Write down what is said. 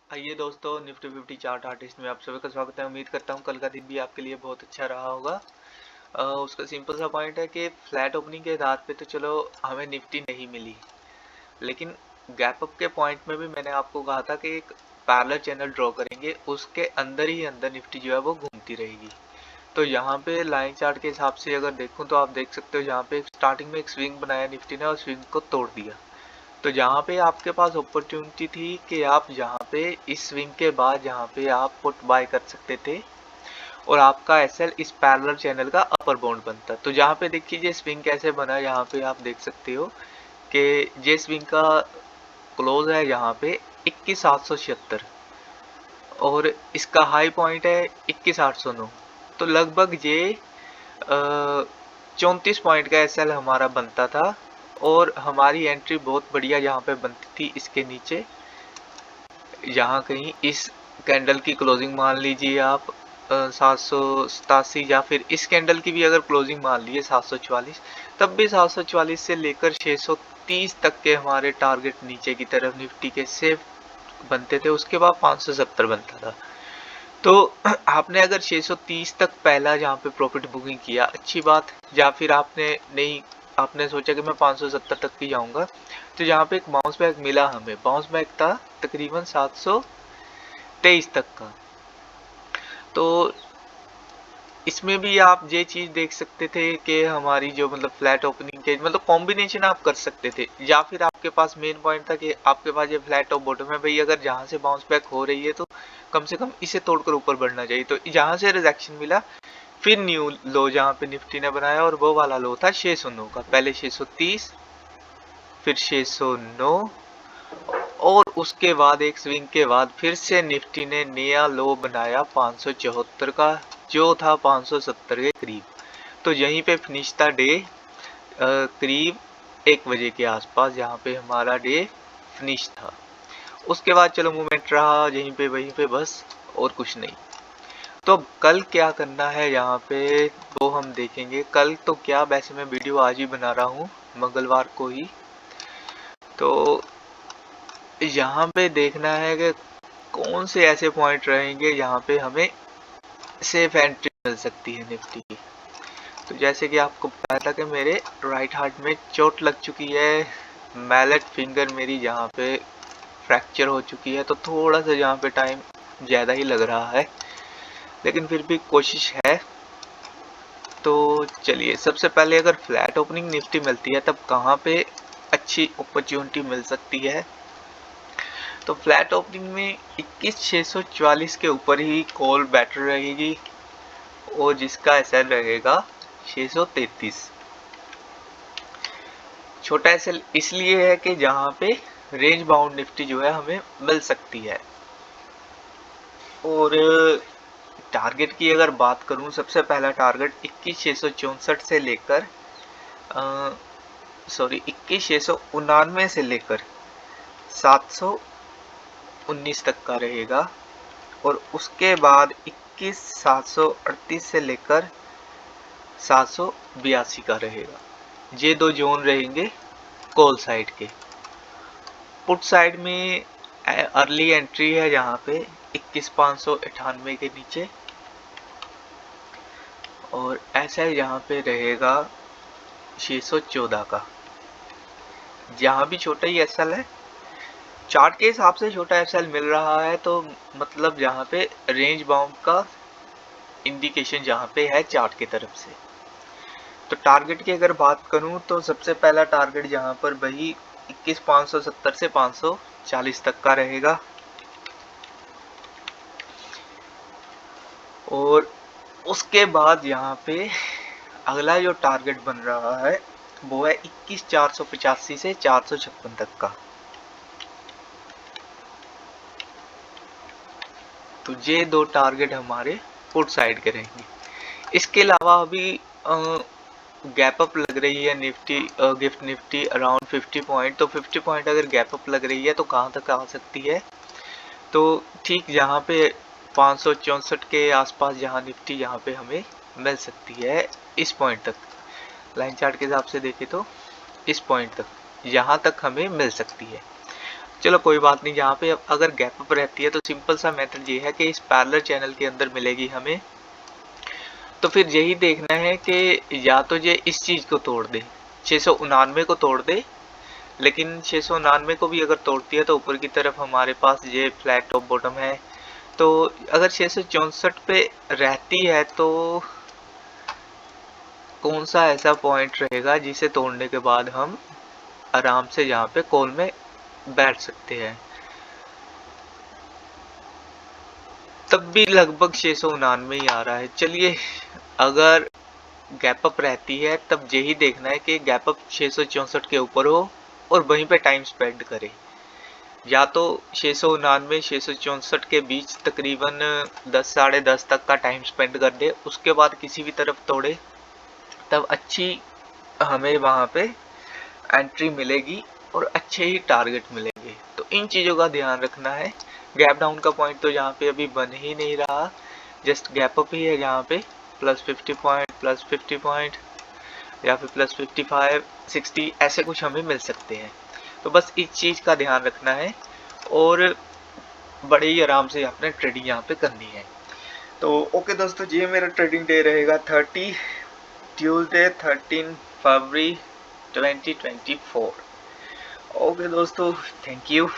आइए दोस्तों, Nifty 50 chart artist में आप सभी का स्वागत है। उम्मीद करता हूँ कल का दिन भी आपके लिए बहुत अच्छा रहा होगा। उसका सिंपल सा पॉइंट है कि फ्लैट ओपनिंग के आधार पे तो चलो हमें निफ्टी नहीं मिली, लेकिन गैप अप के पॉइंट में भी मैंने आपको कहा था कि एक पैरेलल चैनल ड्रॉ करेंगे, उसके अंदर ही अंदर निफ्टी जो है वो घूमती रहेगी। तो यहाँ पे लाइन चार्ट के हिसाब से अगर देखूँ तो आप देख सकते हो यहाँ पे स्टार्टिंग में एक स्विंग बनाया निफ्टी ने और स्विंग को तोड़ दिया। तो जहाँ पे आपके पास अपॉर्चुनिटी थी कि आप यहाँ पे इस स्विंग के बाद यहाँ पे आप पुट बाय कर सकते थे और आपका एसएल इस पैरेलल चैनल का अपर बाउंड बनता। तो जहाँ पे देखिए ये स्विंग कैसे बना, यहाँ पे आप देख सकते हो कि ये स्विंग का क्लोज है यहाँ पे 21,776 और इसका हाई पॉइंट है 21,809। तो लगभग ये 34 पॉइंट का एसएल हमारा बनता था और हमारी एंट्री बहुत बढ़िया यहाँ पे बनती थी। इसके नीचे यहाँ कहीं इस कैंडल की क्लोजिंग मान लीजिए आप 787, या फिर इस कैंडल की भी अगर क्लोजिंग मान लीजिए 744, तब भी 744 से लेकर 630 तक के हमारे टारगेट नीचे की तरफ निफ्टी के सेफ बनते थे। उसके बाद 570 बनता था। तो आपने अगर 630 तक पहला जहाँ पे प्रॉफिट बुकिंग किया, अच्छी बात। या फिर आपने सोचा कि मैं 570 तक ही जाऊंगा, तो यहाँ पे एक बाउंस बैक मिला हमें। बाउंस बैक था तकरीबन 723 तक का। तो इसमें भी आप ये चीज देख सकते थे कि हमारी जो फ्लैट ओपनिंग के कॉम्बिनेशन आप कर सकते थे, या फिर आपके पास मेन पॉइंट था कि आपके पास ये फ्लैट टॉप बॉटम है भाई, अगर जहां से बाउंस बैक हो रही है तो कम से कम इसे तोड़कर ऊपर बढ़ना चाहिए। तो जहां से रिजेक्शन मिला, फिर न्यू लो जहां पे निफ्टी ने बनाया, और वो वाला लो था 609 का। पहले 630, फिर 609, और उसके बाद एक स्विंग के बाद फिर से निफ्टी ने नया लो बनाया 574 का, जो था 570 के करीब। तो यहीं पे फिनिश था डे करीब 1 बजे के आसपास, जहाँ पे हमारा डे फिनिश था। उसके बाद चलो मूवमेंट रहा यहीं पे वहीं पे बस, और कुछ नहीं। तो अब कल क्या करना है यहाँ पे वो हम देखेंगे। कल तो क्या, वैसे मैं वीडियो आज ही बना रहा हूँ, मंगलवार को ही। तो यहाँ पे देखना है कि कौन से ऐसे पॉइंट रहेंगे जहाँ पे हमें सेफ एंट्री मिल सकती है निफ्टी की। तो जैसे कि आपको बताया था कि मेरे राइट हार्ट में चोट लग चुकी है, मैलेट फिंगर मेरी जहाँ पे फ्रैक्चर हो चुकी है, तो थोड़ा सा जहाँ पे टाइम ज़्यादा ही लग रहा है, लेकिन फिर भी कोशिश है। तो चलिए, सबसे पहले अगर फ्लैट ओपनिंग निफ्टी मिलती है तब कहाँ पे अच्छी अपॉर्चुनिटी मिल सकती है। तो फ्लैट ओपनिंग में 21,644 के ऊपर ही कॉल बेटर रहेगी, और जिसका एसएल रहेगा 633। छोटा एसएल इसलिए है कि जहां पे रेंज बाउंड निफ्टी जो है हमें मिल सकती है। और टारगेट की अगर बात करूं, सबसे पहला टारगेट 21,664 से लेकर 21,699 से लेकर 719 तक का रहेगा, और उसके बाद 21,738 से लेकर 782 का रहेगा। ये दो जोन रहेंगे कॉल साइड के। पुट साइड में अर्ली एंट्री है यहाँ पे 21,598 के नीचे, और ऐसा यहाँ पे रहेगा 614 का। यहाँ भी छोटा ही एसएल है, चार्ट के हिसाब से छोटा एसएल मिल रहा है, तो मतलब यहाँ पे रेंज बाउंड का इंडिकेशन जहाँ पे है चार्ट की तरफ से। तो टारगेट की अगर बात करूं तो सबसे पहला टारगेट यहाँ पर वही 21,570 से 540 तक का रहेगा, और उसके बाद यहाँ पे अगला जो टारगेट बन रहा है वो है 21,485 से 456 तक का। तो ये दो टारगेट हमारे पुट साइड के रहेंगे। इसके अलावा अभी गैप अप लग रही है Nifty, gift Nifty around 50 point. तो 50 पॉइंट अगर गैप अप लग रही है तो कहाँ तक आ सकती है, तो ठीक यहाँ पे 564 के आसपास जहाँ निफ्टी यहाँ पे हमें मिल सकती है, इस पॉइंट तक। लाइन चार्ट के हिसाब से देखें तो इस पॉइंट तक, यहाँ तक हमें मिल सकती है। चलो कोई बात नहीं, यहाँ पे अगर गैप अप रहती है तो सिंपल सा मेथड ये है कि इस पैरेलल चैनल के अंदर मिलेगी हमें। तो फिर यही देखना है कि या तो ये इस चीज़ को तोड़ दे, 699 को तोड़ दे, लेकिन 699 को भी अगर तोड़ती है तो ऊपर की तरफ हमारे पास ये फ्लैट टॉप बॉटम है। तो अगर 664 पे रहती है तो कौन सा ऐसा पॉइंट रहेगा जिसे तोड़ने के बाद हम आराम से यहाँ पे कॉल में बैठ सकते हैं। तब भी लगभग 699 ही आ रहा है। चलिए, अगर गैप अप रहती है तब यही देखना है कि गैप अप 664 के ऊपर हो और वहीं पे टाइम स्पेंड करे। या तो 699 664 के बीच तकरीबन 10 साढ़े 10 तक का टाइम स्पेंड कर दे, उसके बाद किसी भी तरफ तोड़े, तब अच्छी हमें वहाँ पे एंट्री मिलेगी और अच्छे ही टारगेट मिलेंगे। तो इन चीज़ों का ध्यान रखना है। गैप डाउन का पॉइंट तो यहाँ पे अभी बन ही नहीं रहा, जस्ट गैप अप ही है जहाँ पे +50 पॉइंट, +50 पॉइंट या फिर +55 60 ऐसे कुछ हमें मिल सकते हैं। तो बस इस चीज़ का ध्यान रखना है और बड़े ही आराम से अपने ट्रेडिंग यहाँ पे करनी है। तो ओके दोस्तों, ये मेरा ट्रेडिंग डे रहेगा ट्यूसडे 13 फरवरी 2024। ओके दोस्तों, थैंक यू।